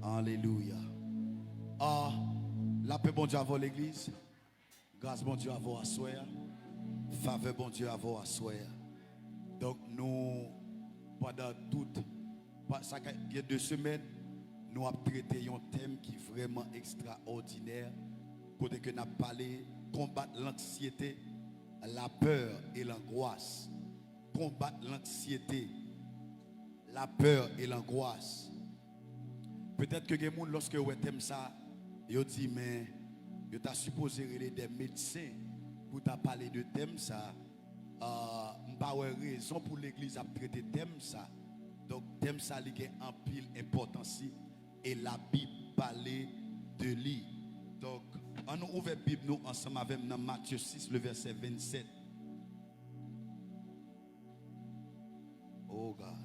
Alléluia. Ah, la paix bon Dieu à l'église. Grâce bon Dieu à vous à soir. Faveur bon Dieu à vous à soir. Donc nous, pendant toute, ça il y a 2 semaines, nous avons traité un thème qui est vraiment extraordinaire. Côté que nous avons parlé, combattre l'anxiété, la peur et l'angoisse. Combattre l'anxiété, la peur et l'angoisse. Peut-être que les gens, lorsque vous aimez ça, ils disent, mais vous avez supposé des médecins pour parler de thème ça. Je n'ai pas raison pour l'église à traiter thème ça. Donc, thème ça, il y a un pile importance et la Bible parle de lui. Donc, on ouvre la Bible nous ensemble avec nous dans Matthieu 6, le verset 27. Oh God.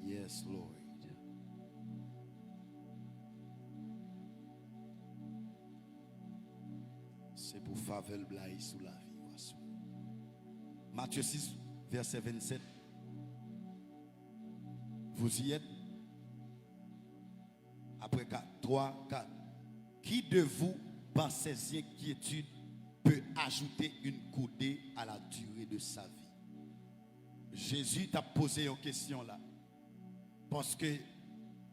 Yes, Lord. C'est pour faveur blaye sous la vie. Matthieu 6, verset 27. Vous y êtes? Après 4, 3, 4. Qui de vous, par ses inquiétudes, peut ajouter une coudée à la durée de sa vie? Jésus t'a posé une question là. Parce que le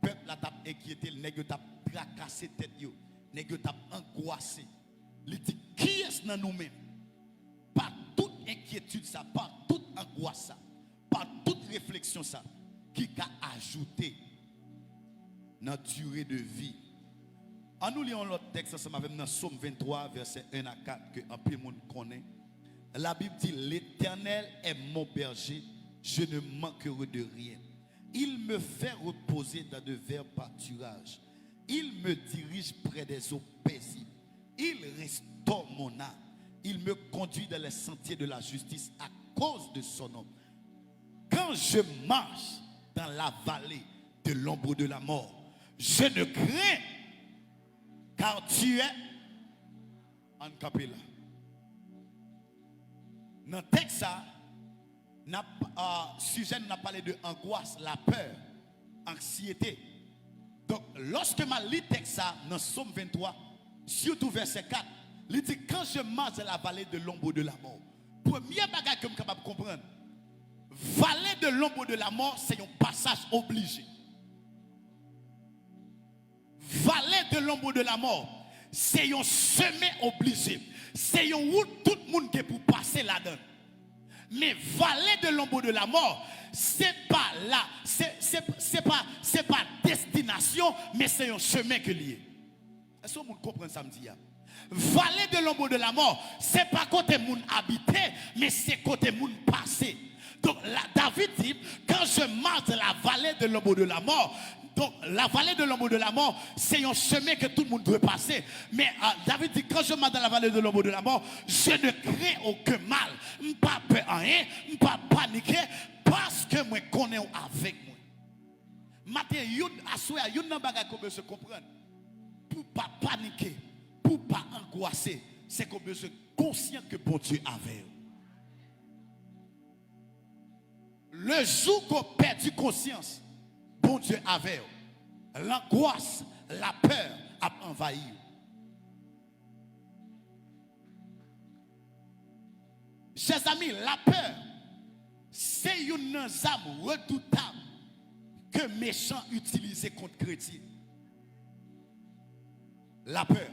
peuple t'a inquiété, le nègre t'a tracassé tête, le nègre t'a angoissé. Il dit, qui est-ce dans nous-mêmes? Par toute inquiétude, ça, par toute angoisse, ça, par toute réflexion, ça, qui a ajouté dans la durée de vie. En nous lisons l'autre texte ensemble avec dans Psaume 23, verset 1 à 4, que un peu de monde connaît. La Bible dit, l'Éternel est mon berger, je ne manquerai de rien. Il me fait reposer dans de verts pâturages. Il me dirige près des eaux paisibles. Il restaure mon âme. Il me conduit dans les sentiers de la justice à cause de son nom. Quand je marche dans la vallée de l'ombre de la mort, je ne crains, car tu es en capella. Dans le texte, sujet n'a parlé de angoisse, la peur, anxiété. Donc, lorsque je lis le texte dans Psaume 23, surtout verset 4, il dit, quand je marche dans la vallée de l'ombre de la mort, premier bagage que je suis capable de comprendre, vallée de l'ombre de la mort, c'est un passage obligé. Vallée de l'ombre de la mort, c'est un chemin obligé. C'est une route tout le monde qui est pour passer là-dedans. Mais vallée de l'ombre de la mort, c'est pas là, c'est pas destination, mais c'est un chemin que lié. Est-ce que vous comprenez ça me dit? Vallée de l'ombre de la mort, c'est pas côté moun habité, mais c'est côté moun passé. Donc là, David dit, quand je marche dans la vallée de l'ombre de la mort, donc la vallée de l'ombre de la mort, c'est un chemin que tout le monde doit passer. Mais David dit, quand je marche dans la vallée de l'ombre de la mort, je ne crains aucun mal. Je ne pas peur rien, je ne pas paniquer, parce que moi connais avec moi. Matin, youn assoya, youn nan bagay qu'on peut se comprendre. Pour pas paniquer, pour pas angoisser, c'est qu'on peut se conscient que bon Dieu avait. Le jour qu'on perd conscience, bon Dieu avait. L'angoisse, la peur a envahi. Chers amis, la peur, c'est une arme redoutable que méchants utilisent contre chrétiens. La peur.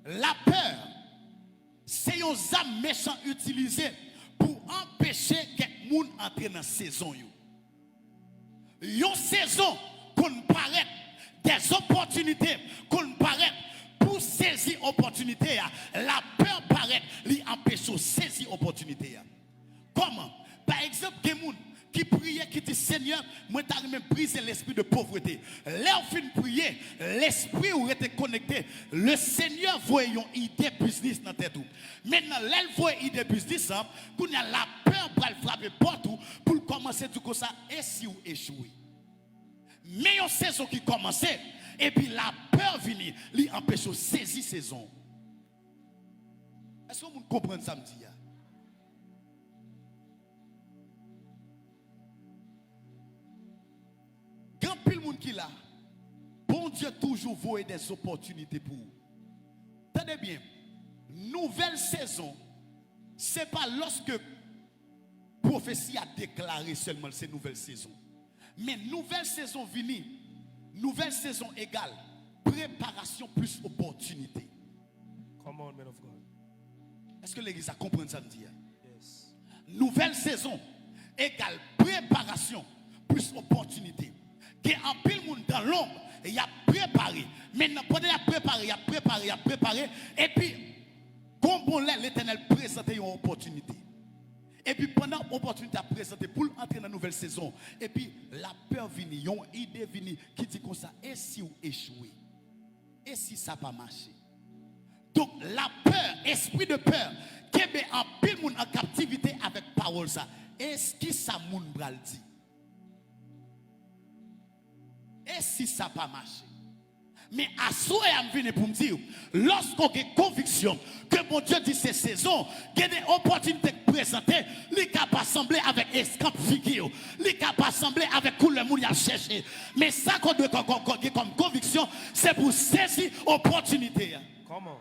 La peur, c'est une arme méchant utilisée pour empêcher quelqu'un d'entrer dans la saison. Une saison qu'on paraît, des opportunités qu'on paraît pour saisir l'opportunité. La peur paraît, lui empêche de saisir l'opportunité. Comment? Par exemple, des gens qui priait, qui dit Seigneur, moi t'as même brisé l'esprit de pauvreté. Là, on finit de prier, l'esprit où était connecté. Le Seigneur voit une idée business dans tête. Maintenant, là, il voit une idée business, qu'on a la peur pour le frapper partout, pour commencer tout comme ça, et si vous échouez. Mais une saison qui commençait, et puis la peur vient, lui empêche de saisir saison. Est-ce que vous comprenez ça, me dit? monde qui là, bon Dieu toujours voit des opportunités pour vous. Tenez bien, nouvelle saison, ce n'est pas lorsque prophétie a déclaré seulement c'est nouvelle saison. Mais nouvelle saison venue, nouvelle saison égale préparation plus opportunité. Come on, man of God. Est-ce que l'église a compris ça me dit? Yes. Nouvelle saison égale préparation plus opportunité. Que en pile monde dans l'ombre, il a préparé. Maintenant, pendant il a préparé, il a préparé. Et puis, comme bon l'Éternel présente une opportunité. Et puis pendant l'opportunité à présenter pour entrer dans la nouvelle saison, et puis la peur vient, une idée vient qui dit comme ça, et si vous échouez? Et si ça n'a pas marché? Donc la peur, esprit de peur, qui est en pile monde en captivité avec parole ça. Est-ce que ça moun bral dit? Et si ça n'a pas marché? Mais à soi, je viens pour me dire, lorsqu'on a conviction que mon Dieu dit ces saisons, qu'il y a des opportunités présentées, il n'est pas semblé avec escampe figure, il n'est pas semblé avec tout le monde à chercher. Mais ça qu'on doit comme conviction, c'est pour saisir l'opportunité. Come on.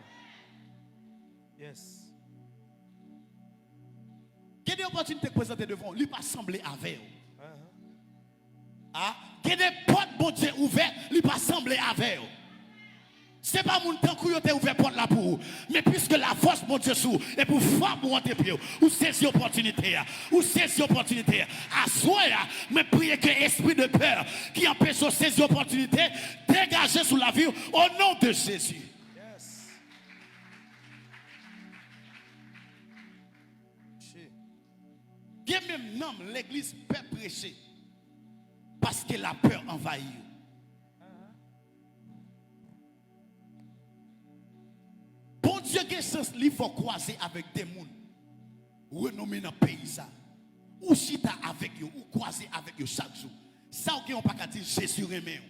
Yes. Il y a des opportunités présentées devant, il n'est pas semblé avec. Ah, il y a des portes, bon Dieu, ouvertes, il n'est pas semblé avec. Ce n'est pas mon temps que vous avez ouvert porte là pour vous. Mais puisque la force, mon Dieu, sous, et pour faire pour entrer pied, ou saisir l'opportunité, ou saisir l'opportunité. À soi, mais priez que l'esprit de peur qui empêche de saisir l'opportunité, dégagez sous la vie au nom de Jésus. Yes. Il y a même nom, l'église peut prêcher. Parce que la peur envahit. Bon Dieu, il faut croiser avec des gens renommés dans le pays. Ou chita avec eux, ou croiser avec eux chaque jour. Ça, on ne peut pas dire Jésus remet.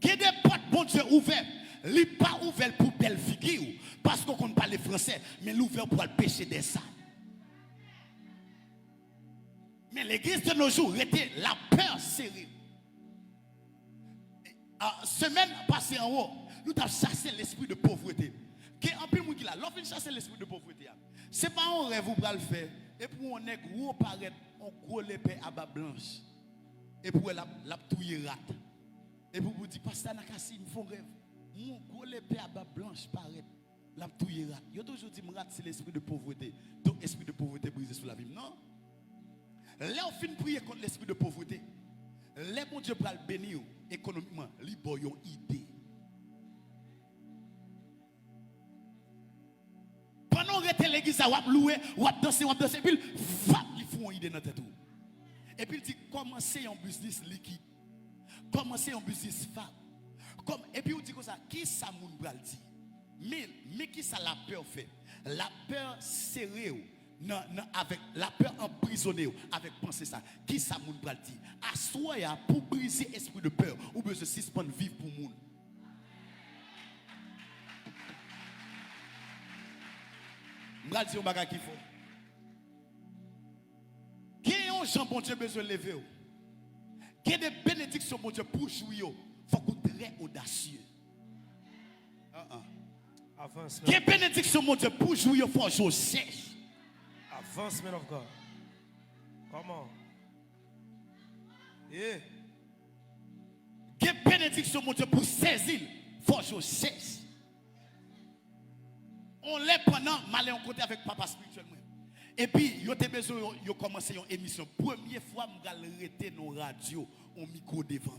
Il y a des portes, bon Dieu, ouvertes. Il n'est pas ouvert pour belle figure. Parce qu'on ne parle pas français, mais l'ouvert pour le péché des saints. Mais l'église de nos jours était la peur sérieuse. Semaine passée en haut, nous avons chassé l'esprit de pauvreté. Qui en plus qui là, l'offre chasser l'esprit de pauvreté. C'est pas un rêve vous le faire et pour on est gros paraître on gros l'épée à bas blanche. Et pour la touyer rat. Et pour vous dire pasteur Nakassi, me font rêve. Mon gros l'épée à bas blanche paraît la touyer rat. Yo toujours dit rat c'est l'esprit de pauvreté. Donc esprit de pauvreté brisé sur la vie. Non. Là on finit prier contre l'esprit de pauvreté. Les bon Dieu pour le bénir économiquement, li bo yon idée. Pendant que l'église a loué, ou danser, puis il faut une idée dans tête. Et puis il dit commencez un business liquide. Commencez un business femme. Et puis il dit comme ça, qui ça moun bral dit? Mais qui ça la peur fait? La peur sérieuse. Non, avec la peur emprisonnée avec penser ça qui ça moun pral dit assoya pour briser esprit de peur ou besoin suspendre vivre pour moun m'ral dire un bagage qu'il faut qui Jean bon Dieu besoin lever qui des bénédictions bon Dieu pour jouir faut qu'on très audacieux qui bénédiction mon Dieu pour jouir faut jouer sèche. Advance, man of God. Come on. Yeah. Quelle bénédiction, mon Dieu, pour saisir. Faut que je cesse. On l'est pendant, malé en côté avec papa spirituellement. Et puis, il y a besoin de commencer une émission. Première fois, je vais arrêter nos radios, au micro devant.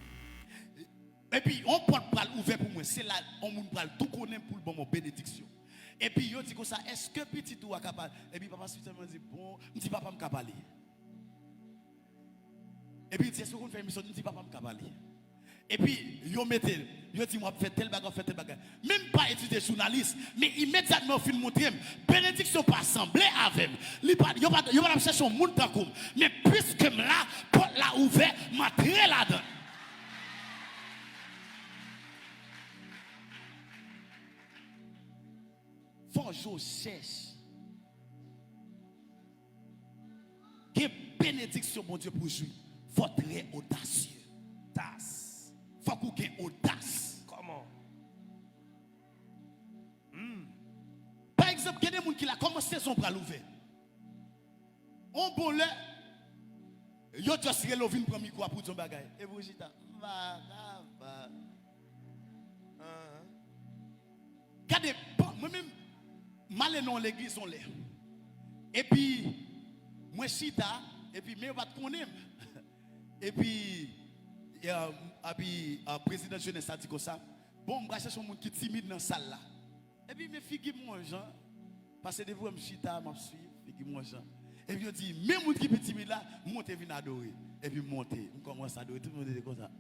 Et puis, on peut pas ouvert pour moi. C'est là, on peut tout connaître pour le bon bénédiction. Et puis, il dit comme ça, est-ce que petit tout est capable? Et puis, papa spirituellement dit, bon, je dis, papa, je suis capable. Et puis, il dit, est-ce qu'on fait une émission? Je dis, papa, je suis capable. Et puis, il dit, moi, fais tel bagage, fais tel bagage. Même pas étudier journaliste, mais immédiatement, au film montrer, bénédiction pas semblé avec. Il va pas chercher un monde dans comme. Mais puisque là, porte là ouvert, m'a très là-dedans. Faut que je cherche. bénédiction, mon Dieu, pour jouir. Il faut très audacieux. Das. Il faut qu'on ait audace. Comment? Par exemple, il y a des gens qui ont commencé son bras ouvert. On bon là, yo just relovin pour micro pour ton bagay. Et vous dites, va. Regardez, moi-même, mal non l'église on l'est. Et puis, moi chita, et puis, mais on va te connaître. Et puis, président jeunesse a dit comme ça. Bon, je vais chercher un monde qui est timide dans la salle là. Et puis, mes filles qui mangent, parce que des fois, je chita, je suis, filles qui mangent. Et puis, on dit, même monde qui est timide là, montez, venez adorer. Et puis, montez, on commence à adorer. Tout le monde est comme ça.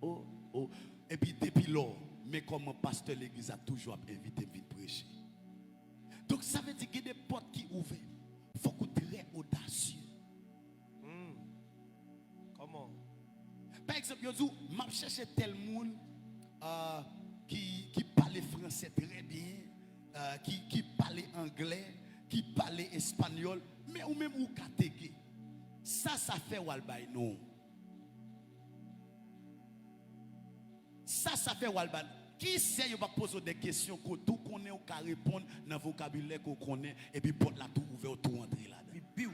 Oh. Et puis, depuis lors, mais comme un pasteur de l'église a toujours invité à venir prêcher. Donc, ça veut dire qu'il y a des portes qui ouvrent. Il faut qu'on soit très audacieux. Comment? Par exemple, je cherche tel monde qui parle français très bien, qui parle anglais, qui parle espagnol, mais ou même ou katégué. Ça fait walbay non. Ça fait walbay. Qui sait il va poser des questions que tout connaît ou qu'à répondre dans le vocabulaire qu'on connaît et puis porte la tout ouvert tout entrer là. Biou.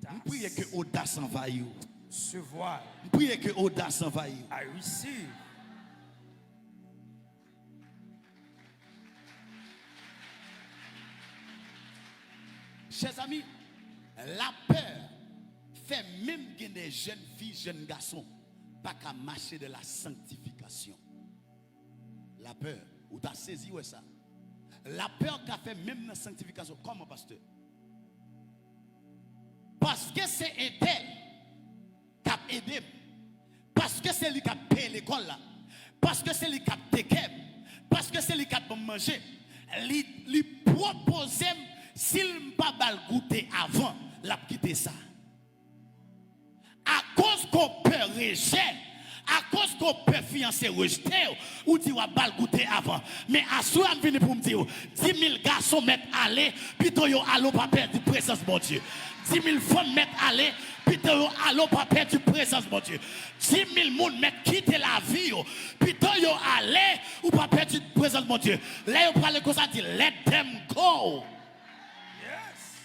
Je prie que audace envahisse. Se voile. Je prie que audace envahisse. I receive. Chers amis, la peur fait même que des jeunes filles, jeunes garçons, pas qu'à marcher de la sanctification. La peur, ou t'as saisi ouais ça? La peur qu'a fait même dans la sanctification. Comment, pasteur? Parce que c'est elle qui a aidé. Parce que c'est lui qui a payé l'école là. Parce que c'est lui qui a téké. Parce que c'est lui qui a mangé. Lui propose, s'il n'a pas goûter avant, il a quitté ça. À cause qu'on peut rejeter, à cause qu'on peut fiancer rejeter, ou dit ou bal goûter avant. Mais à ce moment venu pour me dire 10 000 garçons mettent aller, plutôt yo allo pas perdre présence mon Dieu. 10 000 femmes mettent aller, plutôt yo allo pas perdre présence mon Dieu. 10 000 personnes mettent quitter la vie, plutôt yo aller ou pas perdre présence mon Dieu. Là yo parle comme ça dit let them go. Yes.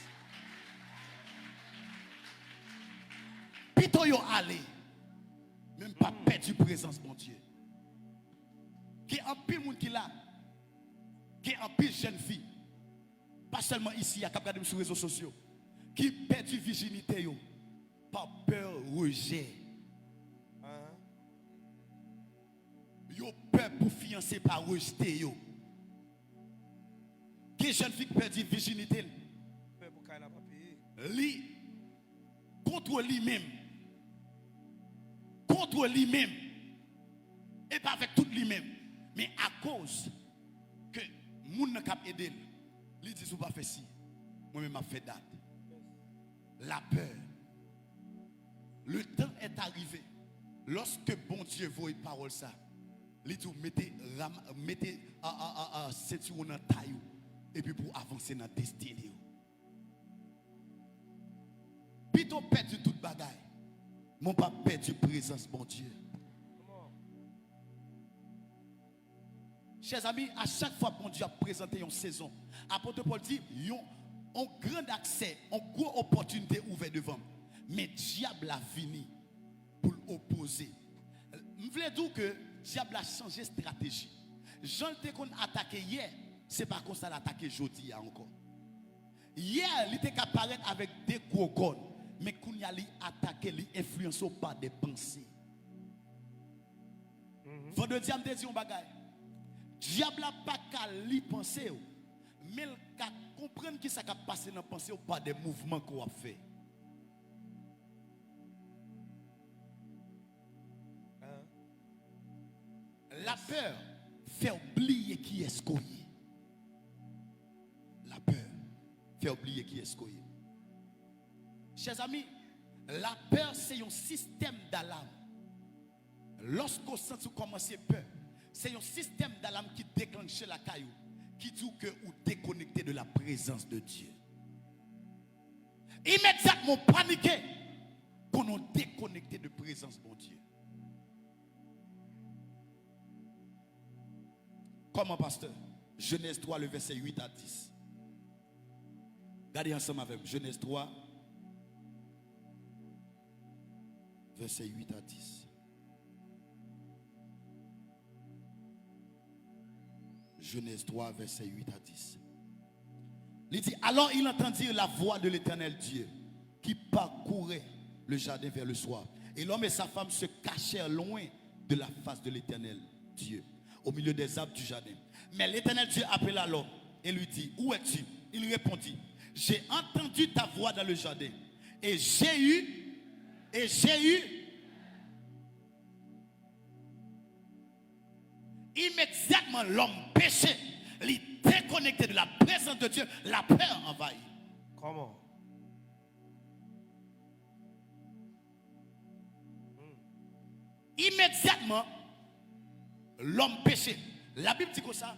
Plutôt yo aller. Même pas perdu présence, mon Dieu. Qui est un pile monde qui là, qui est un pile jeune fille, pas seulement ici, à Cap Gadem sur les réseaux sociaux, qui perdu virginité, yo, par peur rejet. Yo peur pour fiancer par rejeter yo. Qui jeune fille qui perdu virginité, Peur pour qu'elle n'a pas payé. lui contre lui-même. Contre lui-même et pas avec tout lui-même, mais à cause que moun n'a cap aider, lui dit ou pas fait si, moi-même m'a fait date. La peur. Le temps est arrivé. Lorsque bon Dieu voit une parole ça, lui dit mettez ceinture dans taille et puis pour avancer dans destinée. Plutôt perdu toute bagaille. Mon pas perdu présence, mon Dieu. Chers amis, à chaque fois que mon Dieu a présenté une saison, apôtre Paul dit, un grand accès, une grosse opportunité ouverte devant. Mais le diable a fini pour l'opposer. Je voulais dire que le diable a changé de stratégie. Jean te qu'on attaqué hier, c'est pas comme ça l'attaquer aujourd'hui encore. Hier, il était capable avec des gros guns. Mais qu'on y a attaqué, li influencé par des pensées. Vendredi, je me dis un bagage. Diable n'a pas qu'à li penser, mais il qu'à comprendre qui ça a passé dans la pensée par des mouvements qu'on a fait. La peur fait oublier qui est-ce qu'on est. La peur fait oublier qui est-ce qu'on est. Chers amis, la peur c'est un système d'alarme. Lorsqu'on sent commencer peur, c'est un système d'alarme qui déclenche la caillou, qui dit que vous déconnectez de la présence de Dieu. Immédiatement paniqué qu'on nous déconnecté de la présence de Dieu. Comment, pasteur? Genèse 3, le verset 8 à 10. Regardez ensemble avec moi. Genèse 3, verset 8 à 10. Genèse 3, verset 8 à 10. Il dit, alors il entendit la voix de l'Éternel Dieu qui parcourait le jardin vers le soir. Et l'homme et sa femme se cachèrent loin de la face de l'Éternel Dieu, au milieu des arbres du jardin. Mais l'Éternel Dieu appela l'homme et lui dit, où es-tu? Il répondit, j'ai entendu ta voix dans le jardin et j'ai eu immédiatement l'homme péché, il déconnecté de la présence de Dieu, la peur envahit. Comment? Immédiatement l'homme péché. La Bible dit comme ça.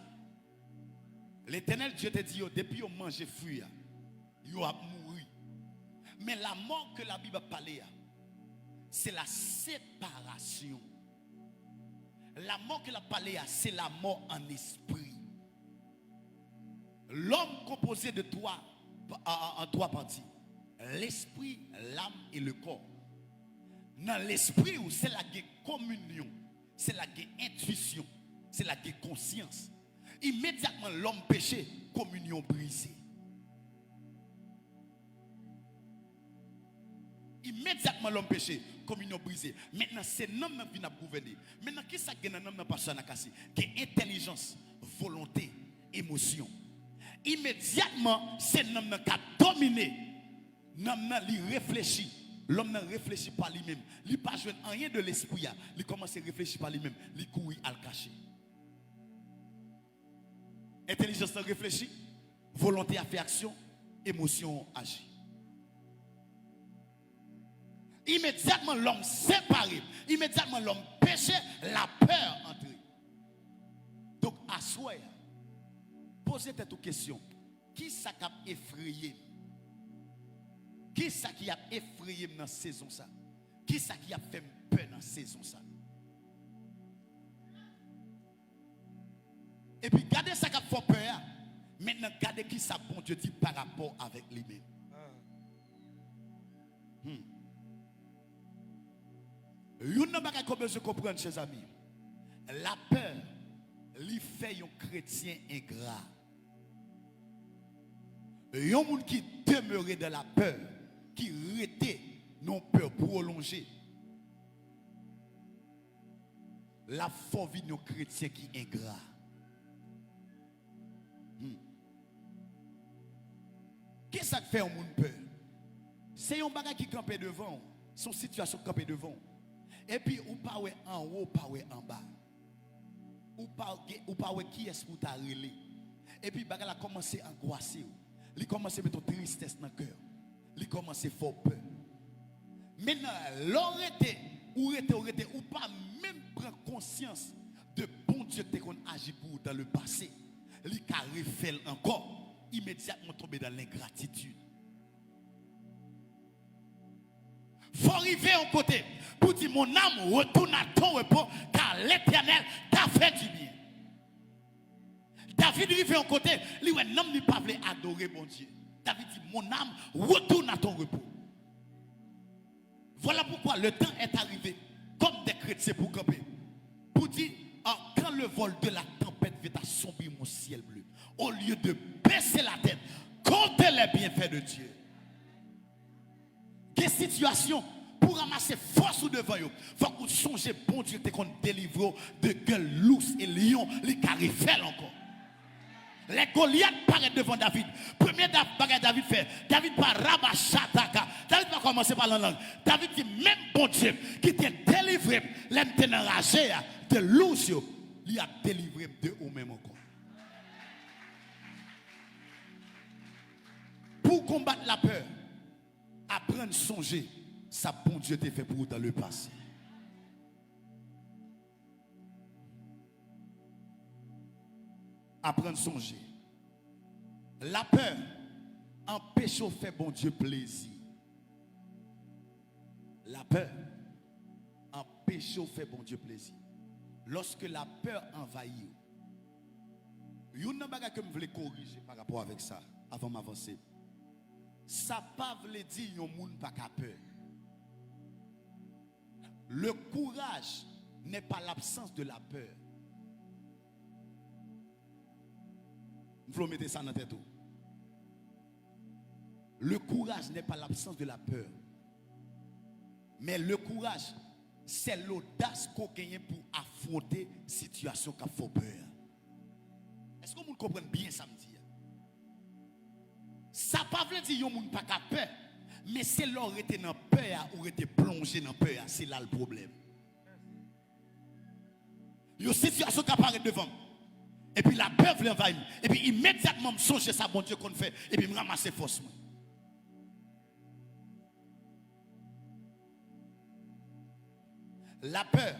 L'Éternel Dieu te dit, depuis qu'on mange fruit, il a mouru. Mais la mort que la Bible parle, c'est la séparation. La mort que la parle, c'est la mort en esprit. L'homme composé de trois, en trois parties. L'esprit, l'âme et le corps. Dans l'esprit, c'est la communion, c'est la intuition, c'est la conscience. Immédiatement l'homme péché, communion brisée. Immédiatement l'homme péché, communion brisée. Maintenant c'est l'homme qui vient gouverner. Maintenant qui ça gagne dans l'homme personne à casser? Qui intelligence, volonté, émotion. Immédiatement c'est l'homme qui a dominé. L'homme qui réfléchit. L'homme ne réfléchit pas lui-même. Il n'a pas joué rien de l'esprit. Il commence à réfléchir par lui-même. Il court à le cacher. Intelligence réfléchit. Volonté à faire action. Émotion agit. Immédiatement l'homme séparé. Immédiatement l'homme péché. La peur entre. Donc à soi, posez-vous cette question. Qui ça a effrayé? Qui ça qui a effrayé dans la saison ça? Qui ça qui a fait peur dans la saison ça? Et puis gardez ça qui a fait peur. Maintenant gardez qui ça bon Dieu dit par rapport avec lui-même. Vous n'avez pas besoin de comprendre, chers amis. La peur, lui fait un chrétien ingrat. Un monde qui demeurait dans la peur, qui était non peur prolongée. La force vie de chrétien qui est ingrat. Qu'est-ce que ça fait un monde peur? C'est un bagage qui campe devant, son situation campe devant. Et puis ou pas en haut, ou pas en bas. Ou pas qui est-ce pour t'arrêter. Et puis bagage a commencé à angoisser. Il commence à mettre une tristesse dans le cœur. Il commence à faire peur. Maintenant, l'arrêter ou pas même prendre conscience de bon Dieu qu'on agit pour dans le passé. Il a refait encore. Immédiatement tomber dans l'ingratitude. Faut arriver en côté pour dire mon âme retourne à ton repos car l'Éternel t'a fait du bien. David arrive en côté, lui un homme n'est pas voulu adorer mon Dieu. David dit mon âme retourne à ton repos. Voilà pourquoi le temps est arrivé comme des chrétiens pour camper. Pour dire quand le vol de la tempête vient assombrir mon ciel bleu, au lieu de baisser la tête, comptez les bienfaits de Dieu. Quelle situation pour ramasser force ou devant vous? Faut que vous songez, bon Dieu, qu'on délivre de gueule lousse et lion, les carifels encore. Les Goliaths paraissent devant David. Premier bagage David fait. David pas rabachataka. David va commencer par la langue. David dit même bon Dieu qui t'a délivré, l'aime enragé de lousse, il a délivré de ou même encore. Pour combattre la peur, apprendre à songer, ça bon Dieu t'a fait pour vous dans le passé. apprendre à songer. La peur empêche de faire bon Dieu plaisir. La peur empêche de faire bon Dieu plaisir. Lorsque la peur envahit, il y a une chose que je voulais corriger par rapport avec ça, avant m'avancer. Ça ne veut pas dire qu'il y a des gens qui n'ont pas peur. Le courage n'est pas l'absence de la peur. Il faut mettre ça dans la tête. Le courage n'est pas l'absence de la peur. Mais le courage, c'est l'audace qu'on gagne pour affronter une situation qui fait peur. Est-ce que vous comprenez bien ça me dit? Ça ne veut pas dire que vous n'avez pas peur. Mais c'est là où vous êtes dans peur ou vous êtes plongé dans peur. C'est là le problème. Il y a une situation qui apparaît devant. Et puis la peur vient envahir. Et puis immédiatement, je songe ça, bon Dieu, qu'on fait. Et puis je ramasse force. La peur,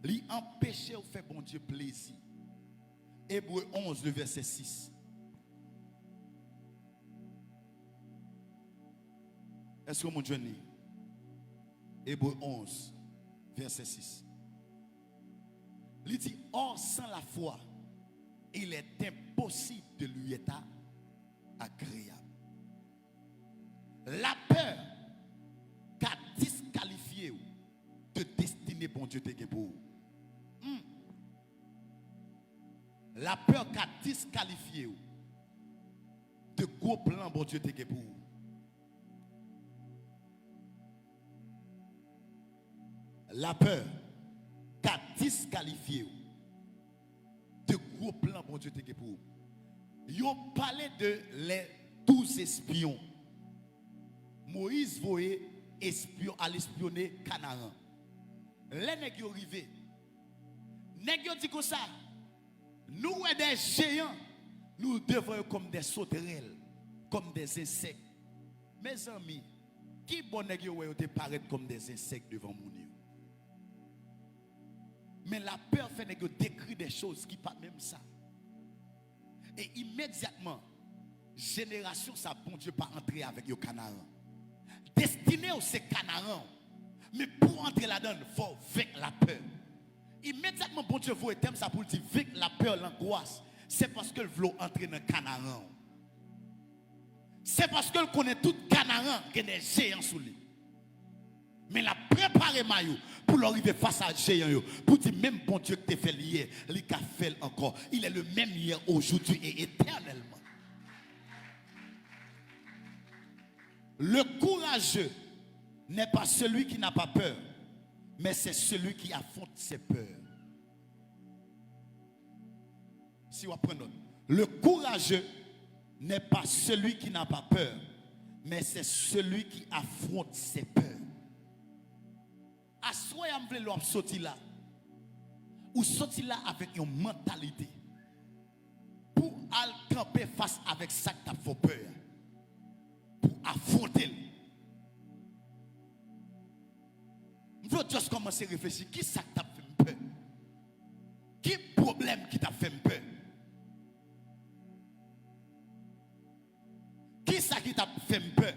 lui empêcher de faire bon Dieu plaisir. Hébreu 11, le verset 6. Est-ce que mon Dieu lit? Hébreu 11, verset 6. Il dit, or sans la foi, il est impossible de lui être agréable. La peur qu'a disqualifié de destinée bon Dieu te pour vous. La peur qu'a disqualifié de gros plans bon Dieu te pour vous. La peur qu'a disqualifié de gros plans bon Dieu te pour vous. Ils ont parlé de les 12 espions. Moïse voyait espion à l'espionner Canaan. Les nègres arrivés. Nègres dit comme ça. Nous des géants, nous devons comme des sauterelles, comme des insectes. Mes amis, qui bon nègre te paraître comme des insectes devant mon Dieu? Mais la peur fait nègre décrire des choses qui pas même ça. Et immédiatement, génération ça bon Dieu pas entrer avec le Canaan. Destiné au c'est Canaan. Mais pour entrer là-dedans, il faut vaincre la peur. Immédiatement, bon Dieu, vous thème ça pour dire vaincre la peur, l'angoisse. C'est parce que veut entrer dans Canaan. C'est parce que connaît tout Canaan qui est des géants sous lui. Mais la préparer maillot pour arriver face à géant pour dire même bon Dieu que tu fait hier, il a fait encore. Il est le même hier, aujourd'hui et éternellement. Le courageux n'est pas celui qui n'a pas peur, mais c'est celui qui affronte ses peurs. Si on prend note, le courageux n'est pas celui qui n'a pas peur, mais c'est celui qui affronte ses peurs. À soi, on veut sortir là, ou sortir là avec une mentalité pour aller camper face avec ça qui t'a fait peur, pour affronter. Je veux juste commencer à réfléchir. Qui ça t'a fait peur? Quel problème qui t'a fait peur? Qui ça qui t'a fait peur?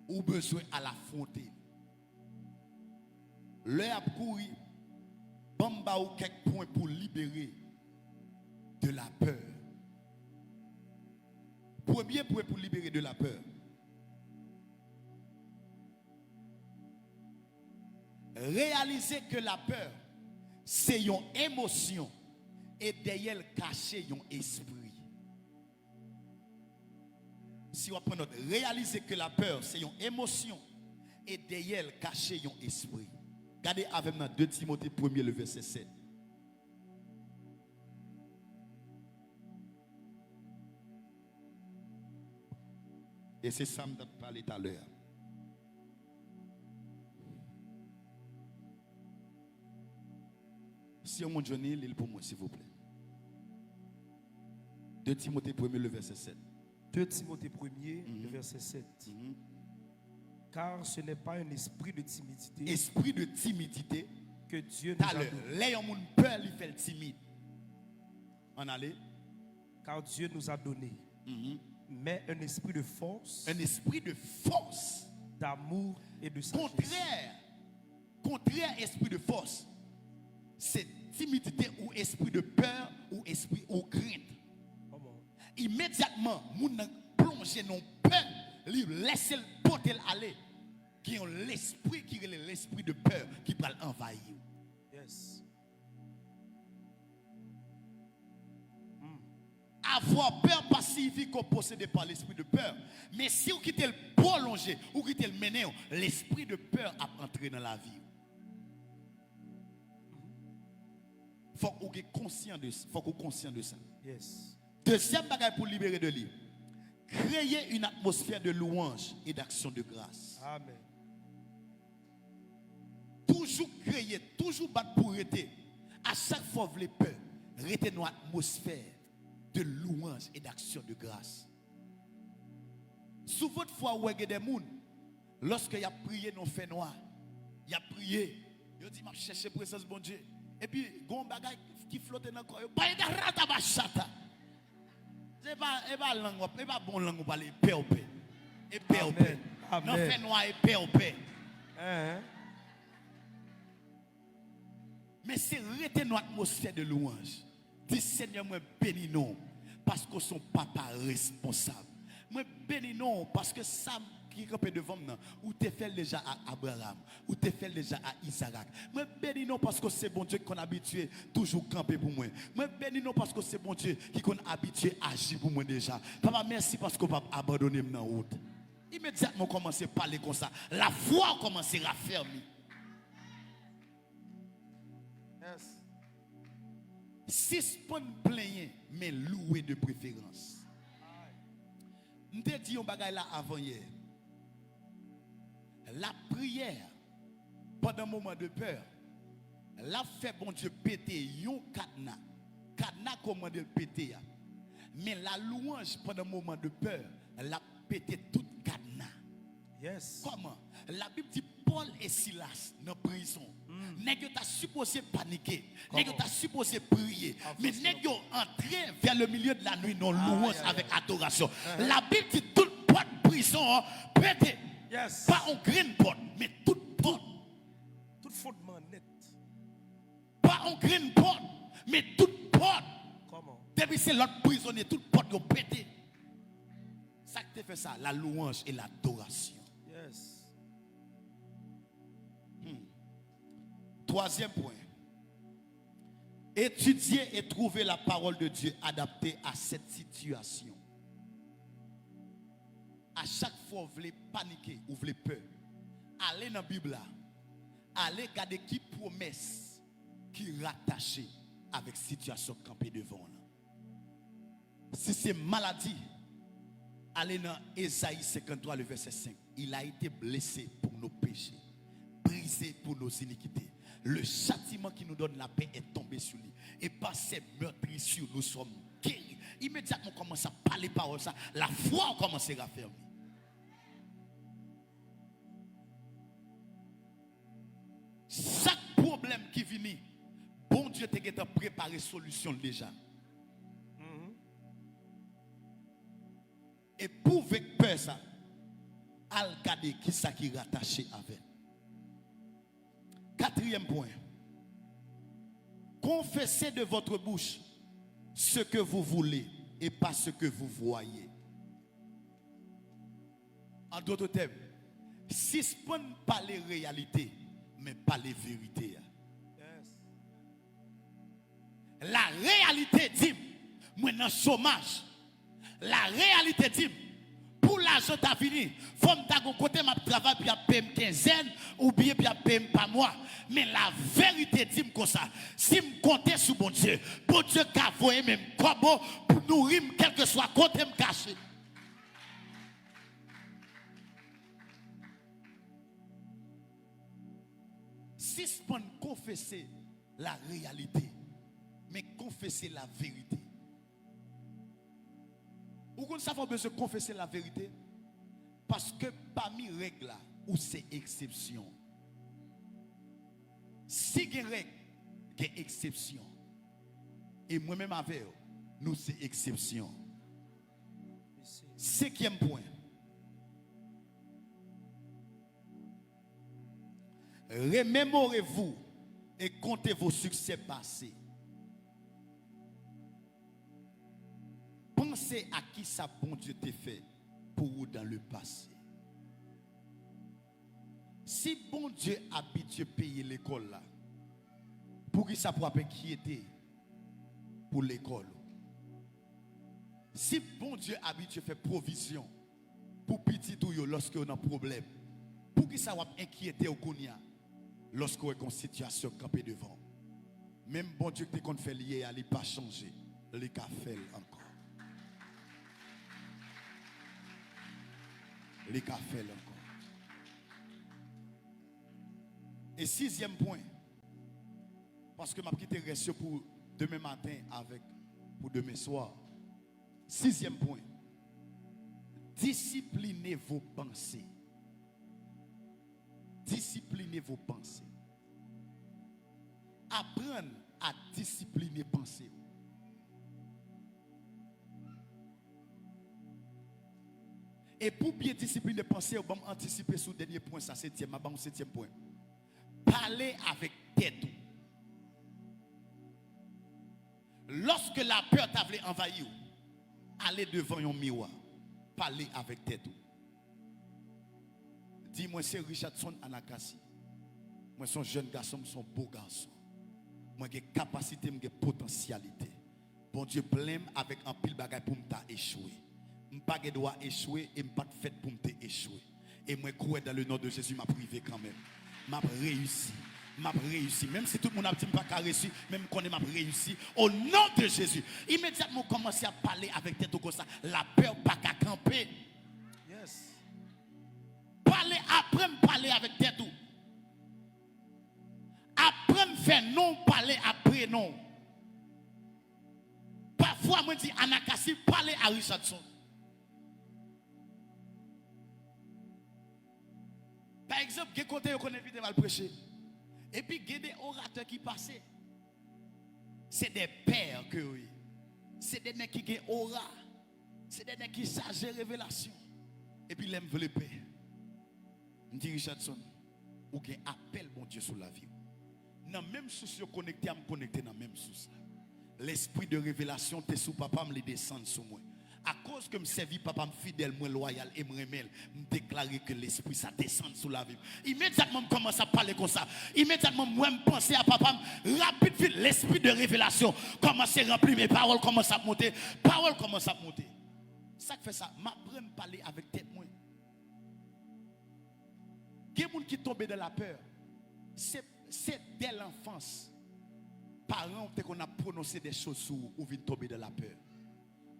Ou besoin à l'affronter. L'heure a couru. Bamba ou quelques points pour libérer de la peur. Premier point pour libérer de la peur. Réaliser que la peur, c'est une émotion et derrière cacher un esprit. Si on prend notre, réaliser que la peur, c'est une émotion et derrière cacher un esprit. Regardez avec moi 2 Timothée 1er, le verset 7. Et c'est ça que je parlais tout à l'heure. Si on Johnny, l'île pour moi, s'il vous plaît. 2 Timothée 1er, le verset 7. 2 Timothée 1er, le verset 7. Car ce n'est pas un esprit de timidité Esprit de timidité. que Dieu nous T'as a le donné. les gens peur, il fait le timide. En aller. Car Dieu nous a donné. Mais un esprit de force, Un esprit de force. d'amour et de sagesse. Contraire esprit de force. C'est timidité ou esprit de peur ou esprit ou crainte. Come on. Immédiatement, moun nan plongé dans peur, li laisse le porter aller. Qui ont l'esprit qui est l'esprit de peur qui va l'envahir. Yes. Avoir peur pas signifie qu'on possédé par l'esprit de peur. Mais si vous quittez le prolonger, ou quittez le mener, l'esprit de peur a entré dans la vie. Faut que vous soyez conscient de ça. Faut que vous soyez conscient de ça. Yes. Deuxième bagage pour libérer de lui. Créer une atmosphère de louange et d'action de grâce. Amen. Toujours créer, toujours battre pour arrêter. À chaque fois vous avez peur, restez dans l'atmosphère de louange et d'action de grâce. Sous votre foi, où est des gens, lorsque y a prié dans le fait noir, y a prié, il dit, je cherche la présence de bon Dieu. Et puis, il y a un bagage qui flotte dans le corps. C'est pas langue, c'est pas bon langue, parler paix au paix. Et paix au paix. Dans le fait noir, et paix au paix. Mais c'est rester dans l'atmosphère de louange. Dis Seigneur, moi bénis nous parce que son papa responsable. Moi bénis nous parce que ça qui est devant nous, ou te fait déjà à Abraham, ou te fait déjà à Isaac. Moi bénis nous parce que c'est bon Dieu qu'on a habitué toujours camper pour moi. Moi bénis nous parce que c'est bon Dieu qui qu'on a habitué à agir pour moi déjà. Papa, merci parce que papa abandonné dans la route. Immédiatement commencer à parler comme ça. La foi commence à fermer. Yes. Si pas plaigner, mais louer de préférence. Je te dis un bagage là avant hier. La prière, pendant un moment de peur, la fait bon Dieu péter yon cadenas. Cadenas commande le péter. Mais la louange pendant un moment de peur, la pété tout cadenas. Yes. Comment? La Bible dit Paul et Silas dans la prison. Nèg ta supposé paniquer, nèg ta supposé prier, mais nèg entré vers le milieu de la nuit non louange avec adoration. La Bible dit toute porte prison pété. Yes. Pas en green porte, mais toute porte. Toute fondement net. Pas en green porte, mais toute porte. Comment? Depuis c'est l'autre prisonnier, toute porte yo pété. Ça qui te fait ça, la louange et l'adoration. Yes. Troisième point. Étudier et trouver la parole de Dieu adaptée à cette situation. À chaque fois, vous voulez paniquer ou vous voulez peur. Allez dans la Bible là. Allez garder qui promesse qui rattachée avec situation campée devant nous. Si c'est maladie, allez dans Ésaïe 53, le verset 5. Il a été blessé pour nos péchés, brisé pour nos iniquités. Le châtiment qui nous donne la paix est tombé sur lui. Et par ces meurtrissures, nous sommes guéris. Immédiatement, on commence à parler par ça. La foi commence à raffermir. Chaque problème qui vient, bon Dieu t'a préparé solution déjà. Et pour avec peur ça, al garder qui ça qui est rattaché avec. Quatrième point. Confessez de votre bouche ce que vous voulez et pas ce que vous voyez. En d'autres termes, si ce n'est pas les réalités, mais pas les vérités. Yes. La réalité dit, moi dans le chômage. La réalité dit, pour l'argent t'as fini, faut me côté ma travail puis payer une quinzaine ou bien puis payer pas moi. Mais la vérité dit comme ça, si me compter sur bon Dieu qu'a voyé même corbeau pour nourrir quel que soit côté me caché. Si ce n'est pas confesser la réalité, mais confesser la vérité. Ou qu'on savons besoin de confesser la vérité? Parce que parmi les règles là, ou c'est exception. Si il y a règle, il y a exception. Et moi-même avec nous, c'est exception. Cinquième point. Remémorez-vous et comptez vos succès passés. Pensez à qui ça bon Dieu t'a fait pour vous dans le passé. Si bon Dieu habitué payer l'école là, pour qui ça pourra inquiéter pour l'école. Si bon Dieu habitué fait provision pour petit ou yo lorsque on a un problème, pour qui ça va inquiéter au konya lorsque on est en situation campée devant. Même bon Dieu qui qu'on fait lier, il pas changer, il a fait encore. Il a fait encore. Et sixième point, parce que je vais quitter reste pour demain matin avec pour demain soir. Sixième point, disciplinez vos pensées. Disciplinez vos pensées. Apprendre à discipliner pensées. Et pour bien discipliner pensées, on va anticiper sur le dernier point, ça septième point. Parlez avec tête. Lorsque la peur t'a voulu envahir, allez devant un miroir. Parlez avec tête. Dis-moi, c'est Richardson Anakasi. Moi, son jeune garçon, son beau garçon. Moi, j'ai capacité, j'ai potentialité. Bon Dieu, blâme avec un pile bagage pour me échouer. Je ne pas doit échouer et je ne pas fait pour me échouer. Et moi, crois dans le nom de Jésus, m'a privé quand même. M'a réussi. M'a réussi. Même si tout le monde a dit que je n'ai pas réussi, même quand m'a réussi. Au nom de Jésus. Immédiatement, commencer à parler avec tête comme ça. La peur pas qu'à camper. Yes. Parler, apprendre à parler avec tête. Apprendre à faire non, parler après non. Parfois, moi, je dis Anakasi, parler à Richardson. Par exemple, il y a des côtés où on évite de mal prêcher. Et puis, il y a des orateurs qui passent. C'est des pères que oui. C'est des gens qui ont aura. C'est des gens qui savent la révélation. Et puis, ils aiment le paix. Je dis Richardson, ou qu'il y a un appel, mon Dieu, sur la vie. Dans le même souci, connecté à me connecter dans le même souci. L'esprit de révélation, t'es sous papa, me descend sur moi. À cause que je servis papa fidèle, moi loyal et me remèle, me déclarer que l'esprit ça descend sous la vie. Immédiatement, je commence à parler comme ça. Immédiatement, moi, je pense à papa, rapide, vite, l'esprit de révélation commence à remplir mes paroles, commence à monter. Paroles commencent à monter. Ça fait ça, m'apprends à parler avec tête moi. Il y a des gens qui tombent dans la peur. C'est dès l'enfance. Parents, qu'on a prononcé des choses sur ou viennent tomber dans la peur.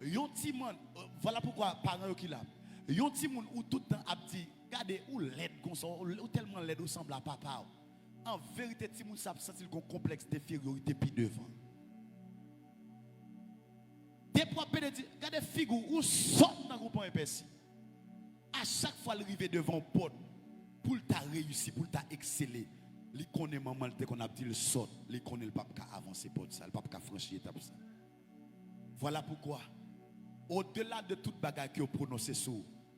Yon ti moun, voilà pourquoi parents qui là. Yon ti moun ou tout le temps a dit, regardez ou l'aide comme ça, ou tellement l'aide ou semble à papa. En vérité, ti moun sa senti un complexe d'infériorité puis devant. Des fois peut dire, regardez figure ou sort dans groupe en épaissi. À chaque fois l'arriver devant porte pour t'a réussi, pour t'a exceller. Li connaît maman qu'on a dit le sort, li connaît le pape qui avancer porte ça, le pape qui franchir étape ça. Voilà pourquoi au-delà de toute bagarre que vous prononcez sur,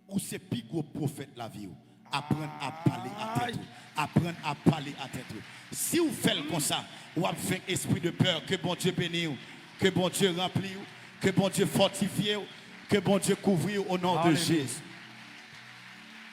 ou c'est plus gros prophète la vie, apprendre à parler à tête. Apprendre à parler à tête. Si vous faites comme ça, vous avez fait esprit de peur, que bon Dieu bénisse, que bon Dieu remplisse, que bon Dieu fortifie, que bon Dieu couvre au nom de Jésus.